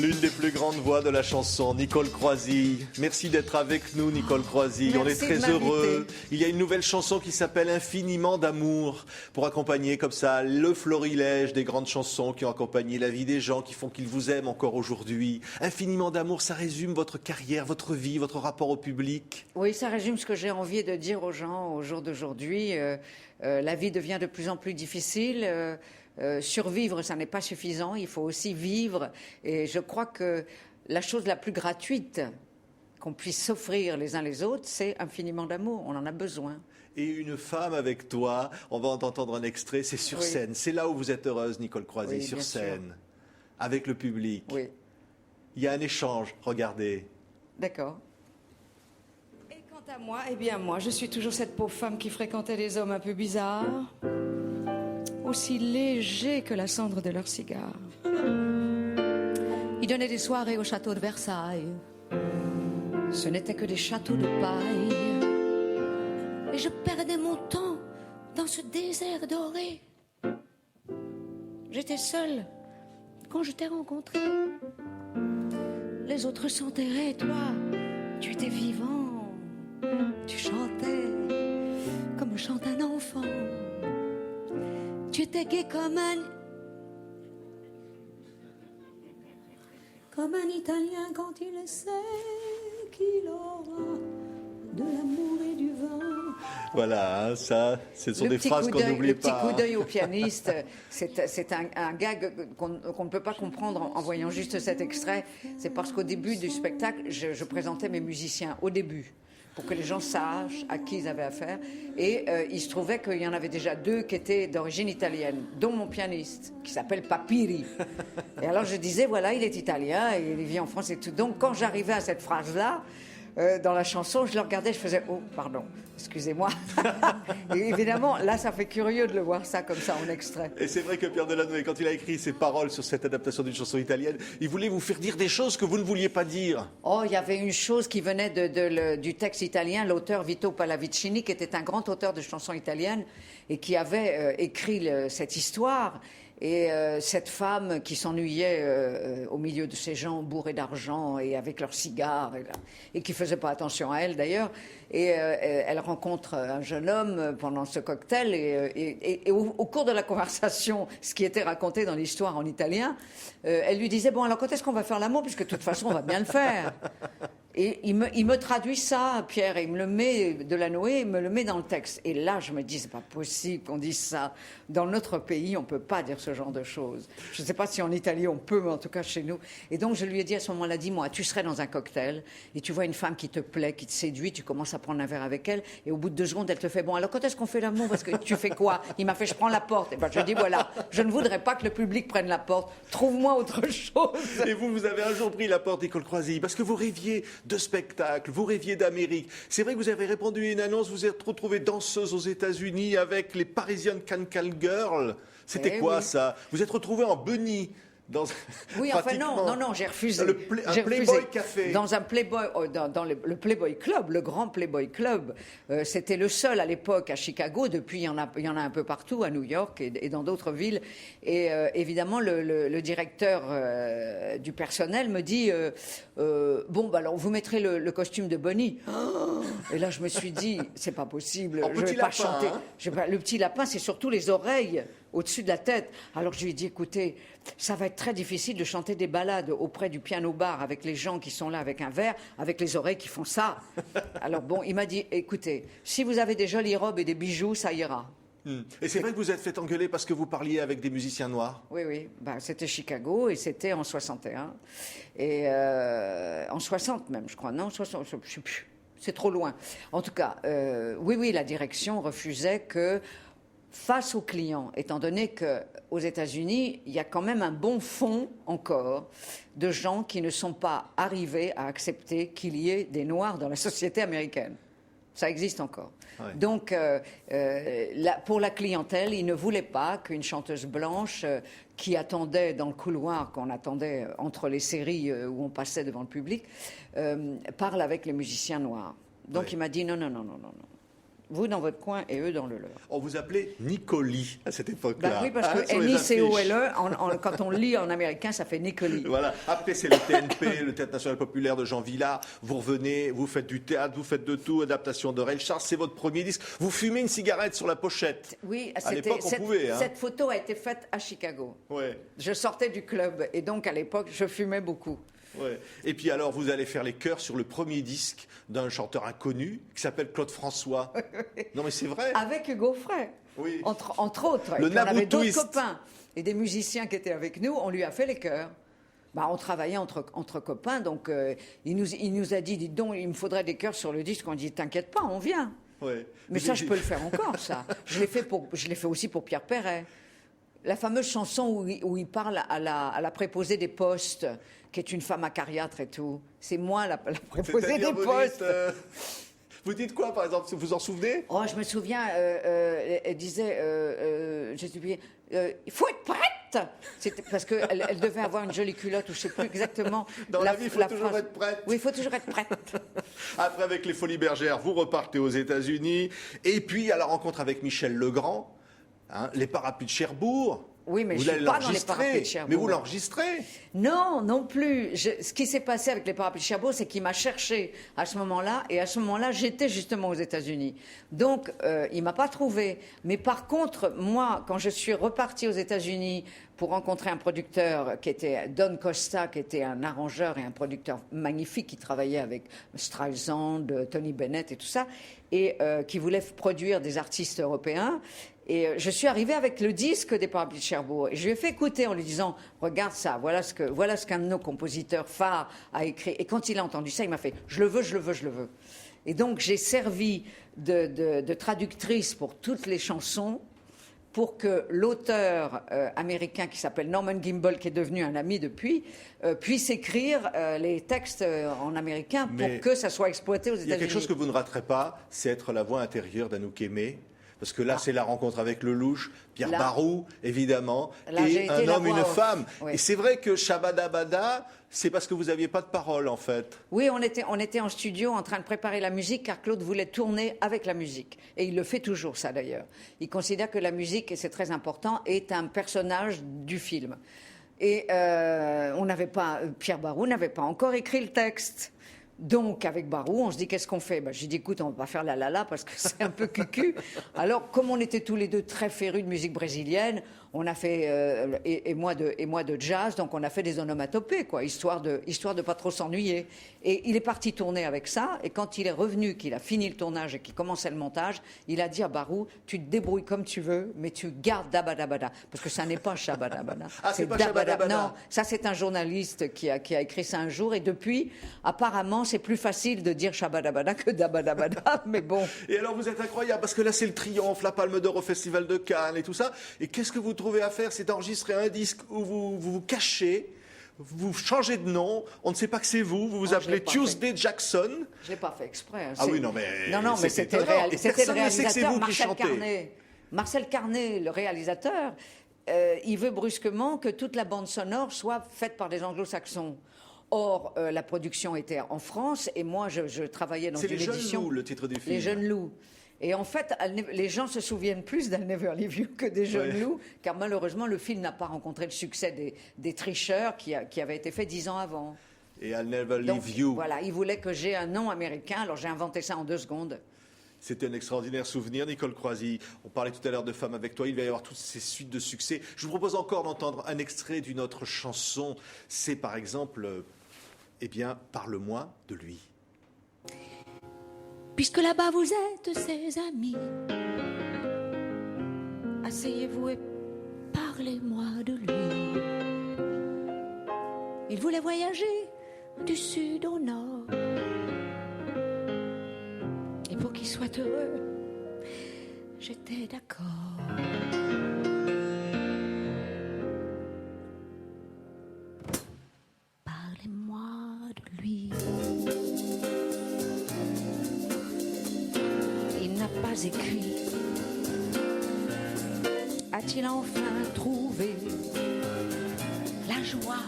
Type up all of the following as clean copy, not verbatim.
L'une des plus grandes voix de la chanson, Nicole Croisille. Merci d'être avec nous, Nicole Croisille. On est très heureux. Il y a une nouvelle chanson qui s'appelle Infiniment d'amour, pour accompagner comme ça le florilège des grandes chansons qui ont accompagné la vie des gens, qui font qu'ils vous aiment encore aujourd'hui. Infiniment d'amour, ça résume votre carrière, votre vie, votre rapport au public. Oui, ça résume ce que j'ai envie de dire aux gens au jour d'aujourd'hui. La vie devient de plus en plus difficile. Survivre, ça n'est pas suffisant, il faut aussi vivre. Et je crois que la chose la plus gratuite qu'on puisse s'offrir les uns les autres, c'est infiniment d'amour. On en a besoin. Et une femme avec toi, on va entendre un extrait, c'est sur scène. C'est là où vous êtes heureuse, Nicole Croisille, oui, sur scène, avec le public. Oui. Il y a un échange, regardez. D'accord. Et quant à moi, eh bien moi, je suis toujours cette pauvre femme qui fréquentait des hommes un peu bizarres, aussi légers que la cendre de leur cigare. Ils donnaient des soirées au château de Versailles. Ce n'étaient que des châteaux de paille. Et je perdais mon temps dans ce désert doré. J'étais seule quand je t'ai rencontré. Les autres s'enterraient, toi, tu étais vivant. Tu chantais comme chante un enfant. Tu étais gai comme un Italien quand il sait qu'il aura de l'amour et du vin. Voilà, hein, ça, ce sont des phrases qu'on n'oublie pas. Le petit coup d'œil au pianiste, c'est un gag qu'on ne peut pas comprendre en voyant juste cet extrait. C'est parce qu'au début du spectacle, je présentais mes musiciens, au début, pour que les gens sachent à qui ils avaient affaire. Et il se trouvait qu'il y en avait déjà deux qui étaient d'origine italienne, dont mon pianiste, qui s'appelle Papiri. Et alors je disais, voilà, il est italien, et il vit en France et tout. Donc quand j'arrivais à cette phrase-là, dans la chanson, je le regardais, je faisais « Oh, pardon, excusez-moi ». Et évidemment, là, ça fait curieux de le voir ça, comme ça, en extrait. Et c'est vrai que Pierre Delanoë, quand il a écrit ses paroles sur cette adaptation d'une chanson italienne, il voulait vous faire dire des choses que vous ne vouliez pas dire. Oh, il y avait une chose qui venait du texte italien, l'auteur Vito Pallavicini, qui était un grand auteur de chansons italiennes et qui avait écrit cette histoire. Et cette femme qui s'ennuyait au milieu de ces gens bourrés d'argent et avec leurs cigares, et qui ne faisait pas attention à elle d'ailleurs, et elle rencontre un jeune homme pendant ce cocktail, et au cours de la conversation, ce qui était raconté dans l'histoire en italien, elle lui disait « Bon, alors quand est-ce qu'on va faire l'amour, puisque de toute façon on va bien le faire ?» Et il me traduit ça, Pierre, et il me le met, Delanoë, il me le met dans le texte. Et là, je me dis, c'est pas possible qu'on dise ça. Dans notre pays, on peut pas dire ce genre de choses. Je sais pas si en Italie on peut, mais en tout cas chez nous. Et donc, je lui ai dit à ce moment-là, dis-moi, tu serais dans un cocktail, et tu vois une femme qui te plaît, qui te séduit, tu commences à prendre un verre avec elle, et au bout de 2 secondes, elle te fait, bon, alors quand est-ce qu'on fait l'amour? Parce que tu fais quoi? Il m'a fait, je prends la porte. Et ben, je dis, voilà, je ne voudrais pas que le public prenne la porte. Trouve-moi autre chose. Et vous avez un jour pris la porte, Nicole Croisille, parce que vous rêviez de spectacle, vous rêviez d'Amérique. C'est vrai que vous avez répondu à une annonce, vous êtes retrouvée danseuse aux États-Unis avec les Parisian Can-Can Girls. C'était quoi ça? Vous êtes retrouvée en bunny. Oui, enfin non, j'ai refusé. Un Playboy Café. Dans un Playboy, dans le Playboy Club, le grand Playboy Club. C'était le seul à l'époque à Chicago. Depuis, il y en a un peu partout, à New York et dans d'autres villes. Et évidemment, le directeur du personnel me dit bon, bah alors vous mettrez le costume de Bonnie. Et là, je me suis dit, c'est pas possible. Je vais pas chanter. Hein? Le petit lapin, c'est surtout les oreilles au-dessus de la tête. Alors je lui ai dit, écoutez, ça va être très difficile de chanter des ballades auprès du piano-bar avec les gens qui sont là avec un verre, avec les oreilles qui font ça. Alors bon, il m'a dit, écoutez, si vous avez des jolies robes et des bijoux, ça ira. Et c'est vrai que vous êtes fait engueuler parce que vous parliez avec des musiciens noirs? Oui. Ben, c'était Chicago et c'était en 61. Et en 60 même, je crois. Non, 60, je ne sais plus. C'est trop loin. En tout cas, oui, la direction refusait que, face aux clients, étant donné qu'aux États-Unis, il y a quand même un bon fond encore de gens qui ne sont pas arrivés à accepter qu'il y ait des Noirs dans la société américaine. Ça existe encore. Ouais. Donc, pour la clientèle, ils ne voulaient pas qu'une chanteuse blanche qui attendait dans le couloir, qu'on attendait entre les séries où on passait devant le public, parle avec les musiciens noirs. Donc, il m'a dit non. Vous dans votre coin et eux dans le leur. On vous appelait Nicoli à cette époque-là. Bah oui, parce que sur les affiches. Nicole, quand on le lit en américain, ça fait Nicoli. Voilà. Après, c'est le TNP, le Théâtre National Populaire de Jean Villard. Vous revenez, vous faites du théâtre, vous faites de tout, adaptation de Ray Charles, c'est votre premier disque. Vous fumez une cigarette sur la pochette. Oui, à l'époque, on pouvait. Hein. Cette photo a été faite à Chicago. Ouais. Je sortais du club et donc à l'époque, je fumais beaucoup. Ouais. Et puis alors, vous allez faire les chœurs sur le premier disque d'un chanteur inconnu qui s'appelle Claude François. Non, mais c'est vrai. Avec Hugo Frey, Oui. entre autres. Le Et puis on avait Naboo d'autres Twist. copains et des musiciens qui étaient avec nous. On lui a fait les chœurs. Bah, on travaillait entre copains, donc il nous a dit, dites donc, il me faudrait des chœurs sur le disque. On dit, t'inquiète pas, on vient. Ouais. Mais ça, je peux le faire encore, ça. Je l'ai fait aussi pour Pierre Perret. La fameuse chanson où il parle à la préposée des postes, qui est une femme acariâtre et tout. C'est moi la préposée C'est-à-dire, des postes. Vous dites quoi, par exemple, vous vous en souvenez? Oh, je me souviens, elle disait, j'ai oublié, il faut être prête. C'était parce qu'elle elle devait avoir une jolie culotte, ou je ne sais plus exactement. Dans la vie, il faut toujours phrase. être prête. Oui, il faut toujours être prête. Après, avec les Folies Bergères, vous repartez aux États-Unis. Et puis, à la rencontre avec Michel Legrand, hein, les Parapluies de Cherbourg. Oui, mais vous je ne allez suis pas dans les l'enregistrer. Parapluies de Cherbourg. Mais vous l'enregistrez. Non, non plus. Ce qui s'est passé avec les Parapluies de Cherbourg, c'est qu'il m'a cherché à ce moment-là, et à ce moment-là, j'étais justement aux États-Unis. Donc, il m'a pas trouvé. Mais par contre, moi, quand je suis repartie aux États-Unis pour rencontrer un producteur qui était Don Costa, qui était un arrangeur et un producteur magnifique, qui travaillait avec Streisand, Tony Bennett et tout ça, et qui voulait produire des artistes européens. Et je suis arrivée avec le disque des Parapluies de Cherbourg. Et je lui ai fait écouter en lui disant, regarde ça, voilà ce qu'un de nos compositeurs phares a écrit. Et quand il a entendu ça, il m'a fait, je le veux, je le veux, je le veux. Et donc j'ai servi de traductrice pour toutes les chansons, pour que l'auteur américain qui s'appelle Norman Gimbel, qui est devenu un ami depuis, puisse écrire les textes en américain pour que ça soit exploité aux États-Unis. Il y a quelque chose que vous ne raterez pas, c'est être la voix intérieure d'Anouk Aimé. Parce que là, c'est la rencontre avec Lelouch, Pierre Barou, évidemment, et un homme, une femme. Oui. Et c'est vrai que Shabadabada, c'est parce que vous n'aviez pas de parole, en fait. Oui, on était en studio en train de préparer la musique, car Claude voulait tourner avec la musique. Et il le fait toujours, ça, d'ailleurs. Il considère que la musique, et c'est très important, est un personnage du film. Et Pierre Barou n'avait pas encore écrit le texte. Donc, avec Barou, on se dit, qu'est-ce qu'on fait? J'ai dit, écoute, on va pas faire la la parce que c'est un peu cucu. Alors, comme on était tous les deux très férus de musique brésilienne, on a fait, et moi de jazz, donc on a fait des onomatopées, quoi, histoire de pas trop s'ennuyer. Et il est parti tourner avec ça, et quand il est revenu, qu'il a fini le tournage et qu'il commençait le montage, il a dit à Barou, tu te débrouilles comme tu veux, mais tu gardes Dabadabada, parce que ça n'est pas Shabadabada. Ah, c'est pas Shabadabada. Non, ça c'est un journaliste qui a écrit ça un jour, et depuis, apparemment, c'est plus facile de dire Shabadabada que Dabadabada, mais bon. Et alors vous êtes incroyable, parce que là c'est le triomphe, la Palme d'Or au Festival de Cannes et tout ça. Et qu'est-ce que vous trouvez à faire? C'est d'enregistrer un disque où vous cachez, vous changez de nom, on ne sait pas que c'est vous, vous vous appelez Tuesday Jackson. Je l'ai pas fait exprès. Hein. Ah oui, non mais... Non, mais c'était le réalisateur Marcel Carnet. Marcel Carnet, le réalisateur, il veut brusquement que toute la bande sonore soit faite par des anglo-saxons. Or, la production était en France, et moi, je travaillais dans une édition... C'est Les Jeunes Loups, le titre du film. Les Jeunes Loups. Et en fait, les gens se souviennent plus d'I'll Never Leave You que des Jeunes Loups, car malheureusement, le film n'a pas rencontré le succès des tricheurs qui avait été fait 10 ans avant. Et I'll Never Leave You. Voilà, ils voulaient que j'ai un nom américain, alors j'ai inventé ça en 2 secondes. C'était un extraordinaire souvenir, Nicole Croisy. On parlait tout à l'heure de Femmes avec toi. Il va y avoir toutes ces suites de succès. Je vous propose encore d'entendre un extrait d'une autre chanson. C'est par exemple, Parle-moi de lui. Puisque là-bas vous êtes ses amis, asseyez-vous et parlez-moi de lui. Il voulait voyager du sud au nord, et pour qu'il soit heureux, j'étais d'accord. Parlez-moi de lui. Pas écrit. A-t-il enfin trouvé la joie?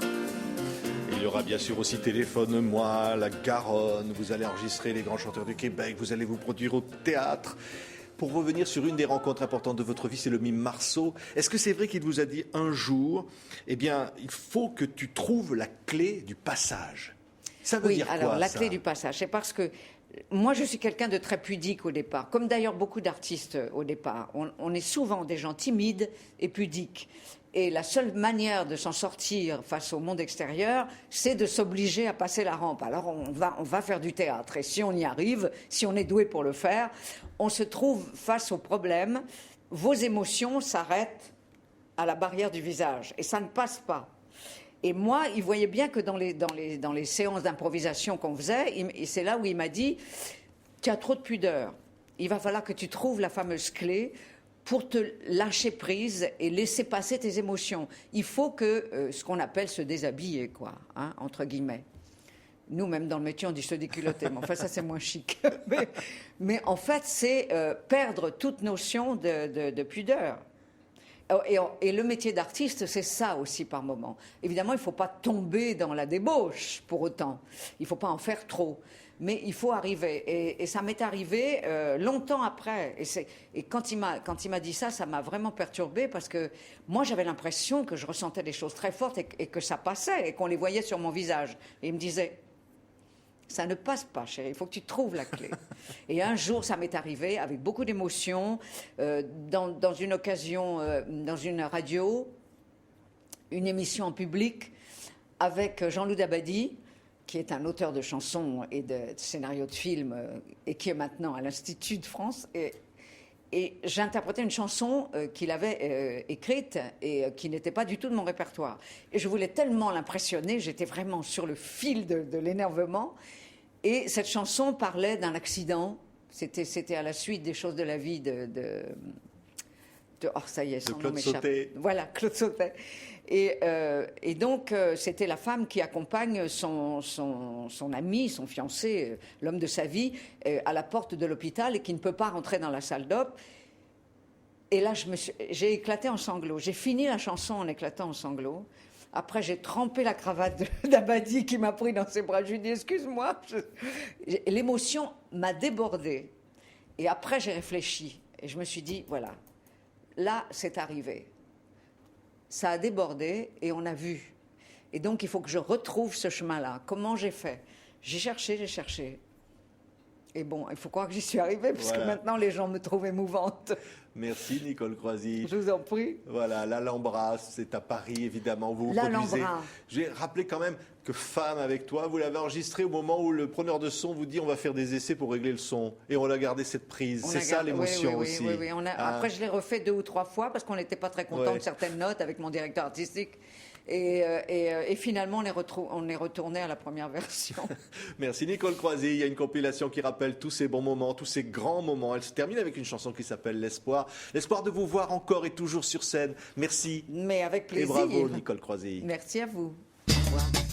y aura bien sûr aussi Téléphone-moi, La Garonne, vous allez enregistrer les grands chanteurs du Québec, vous allez vous produire au théâtre. Pour revenir sur une des rencontres importantes de votre vie, c'est le mime Marceau. Est-ce que c'est vrai qu'il vous a dit un jour, eh bien, il faut que tu trouves la clé du passage? Ça veut dire quoi, alors la ça? clé du passage, c'est parce que moi, je suis quelqu'un de très pudique au départ, comme d'ailleurs beaucoup d'artistes au départ. On est souvent des gens timides et pudiques. Et la seule manière de s'en sortir face au monde extérieur, c'est de s'obliger à passer la rampe. Alors on va faire du théâtre. Et si on y arrive, si on est doué pour le faire, on se trouve face au problème. Vos émotions s'arrêtent à la barrière du visage. Et ça ne passe pas. Et moi, il voyait bien que dans les séances d'improvisation qu'on faisait, et c'est là où il m'a dit « Tu as trop de pudeur. Il va falloir que tu trouves la fameuse clé pour te lâcher prise et laisser passer tes émotions. Il faut que ce qu'on appelle se déshabiller, quoi, hein, entre guillemets. Nous, même dans le métier, on dit se déculotter, mais enfin, ça, c'est moins chic. mais en fait, c'est perdre toute notion de pudeur. Et le métier d'artiste, c'est ça aussi par moment. Évidemment, il ne faut pas tomber dans la débauche pour autant. Il ne faut pas en faire trop. Mais il faut arriver. Et ça m'est arrivé longtemps après. Et quand il m'a dit ça, ça m'a vraiment perturbée parce que moi, j'avais l'impression que je ressentais des choses très fortes et que ça passait et qu'on les voyait sur mon visage. Et il me disait, ça ne passe pas, chérie, il faut que tu trouves la clé. Et un jour, ça m'est arrivé avec beaucoup d'émotion, dans une occasion, dans une radio, une émission en public avec Jean-Loup Dabadi, qui est un auteur de chansons et de scénarios de films et qui est maintenant à l'Institut de France. Et j'interprétais une chanson qu'il avait écrite et qui n'était pas du tout de mon répertoire. Et je voulais tellement l'impressionner, j'étais vraiment sur le fil de l'énervement. Et cette chanson parlait d'un accident. C'était à la suite des choses de la vie oh, ça y est, son nom m'échappe. Voilà, Claude Sautet. Et donc, c'était la femme qui accompagne son ami, son fiancé, l'homme de sa vie, à la porte de l'hôpital et qui ne peut pas rentrer dans la salle d'op. Et là, j'ai éclaté en sanglots. J'ai fini la chanson en éclatant en sanglots. Après, j'ai trempé la cravate d'Abadi qui m'a pris dans ses bras. Je lui ai dit, excuse-moi. L'émotion m'a débordée. Et après, j'ai réfléchi. Et je me suis dit, voilà, là, c'est arrivé. Ça a débordé et on a vu. Et donc, il faut que je retrouve ce chemin-là. Comment j'ai fait? J'ai cherché. Et bon, il faut croire que j'y suis arrivée, parce que maintenant, les gens me trouvent émouvante. Merci, Nicole Croisy. Je vous en prie. Voilà, l'Alhambra, c'est à Paris, évidemment. Vous vous produisez. Je vais rappeler quand même que Femme avec toi, vous l'avez enregistré au moment où le preneur de son vous dit on va faire des essais pour régler le son. Et on a gardé cette prise. C'est ça l'émotion aussi. Oui. Après, je l'ai refait 2 ou 3 fois parce qu'on n'était pas très content de certaines notes avec mon directeur artistique. Et finalement, on est retourné à la première version. Merci Nicole Croisy. Il y a une compilation qui rappelle tous ces bons moments, tous ces grands moments. Elle se termine avec une chanson qui s'appelle L'Espoir. L'espoir de vous voir encore et toujours sur scène. Merci. Mais avec plaisir. Et bravo Nicole Croisy. Merci à vous. Au revoir.